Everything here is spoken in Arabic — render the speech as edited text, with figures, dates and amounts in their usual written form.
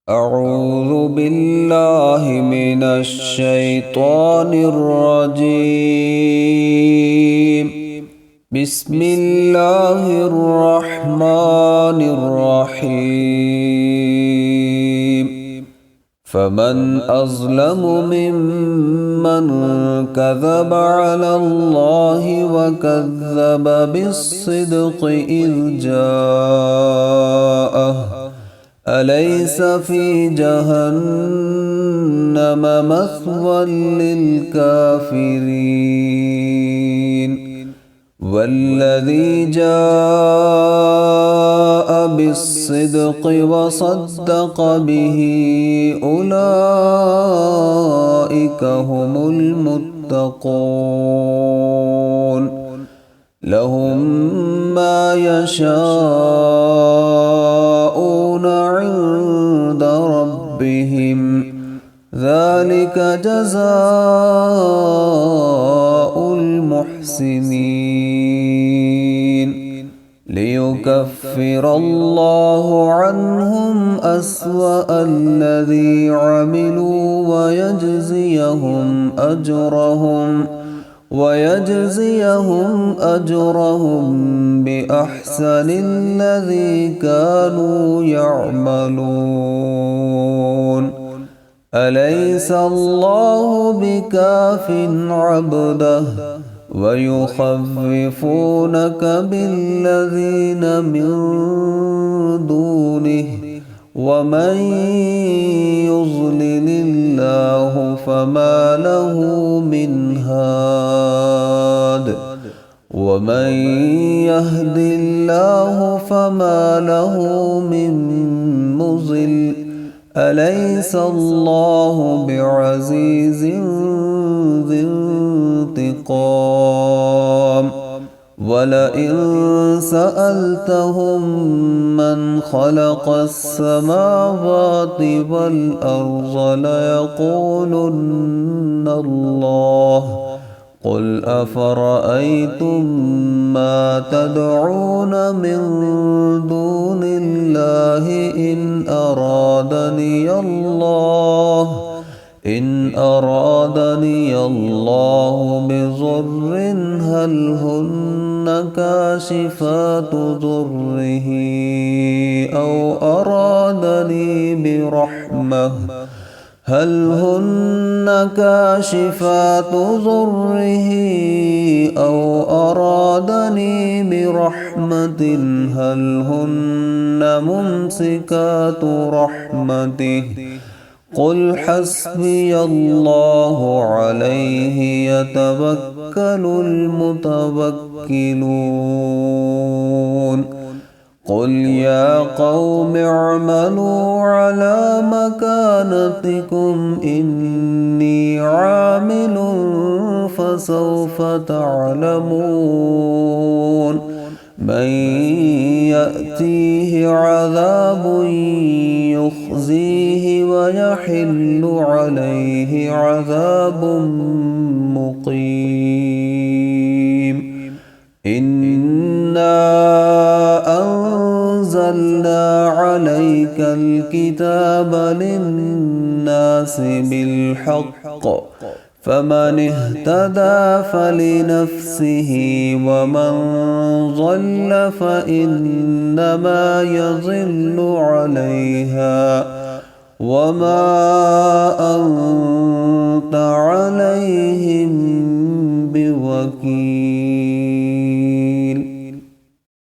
أعوذ بالله من الشيطان الرجيم. بسم الله الرحمن الرحيم. فمن أظلم ممن كذب على الله وكذب بالصدق إذ جاءه أليس في جهنم مثوى للكافرين والذي جاء بالصدق وصدق به أولئك هم المتقون لهم ما يشاءون عند ربهم ذلك جزاء المحسنين ليكفر الله عنهم أسوأ الذي عملوا ويجزيهم أجرهم بأحسن الذي كانوا يعملون أليس الله بكاف عبده ويخففونك بالذين من دونه ومن يضلل الله فما له من هاد ومن يهد الله فما له من مضل أليس الله بعزيز ذي انتقام ولئن سألتهم من خلق السماوات والأرض ليقولن الله قل أفرأيتم ما تدعون من دون الله إن أرادني الله بضر هل هن كاشفات ضره أو أرادني برحمة هل هن كاشفات ضره أو أرادني برحمة هل هن ممسكات رحمته قل حسبي الله عليه يتوكل المتوكلون قل يا قوم اعملوا على مكانتكم إني عامل فسوف تعلمون من يأتيه عذاب يخزيه ويحل عليه عذاب مقيم إنا أنزلنا عليك الكتاب للناس بالحق فمن اهتدى فلنفسه ومن ضل فإنما يضل عليها وما أنت عليهم بوكيل.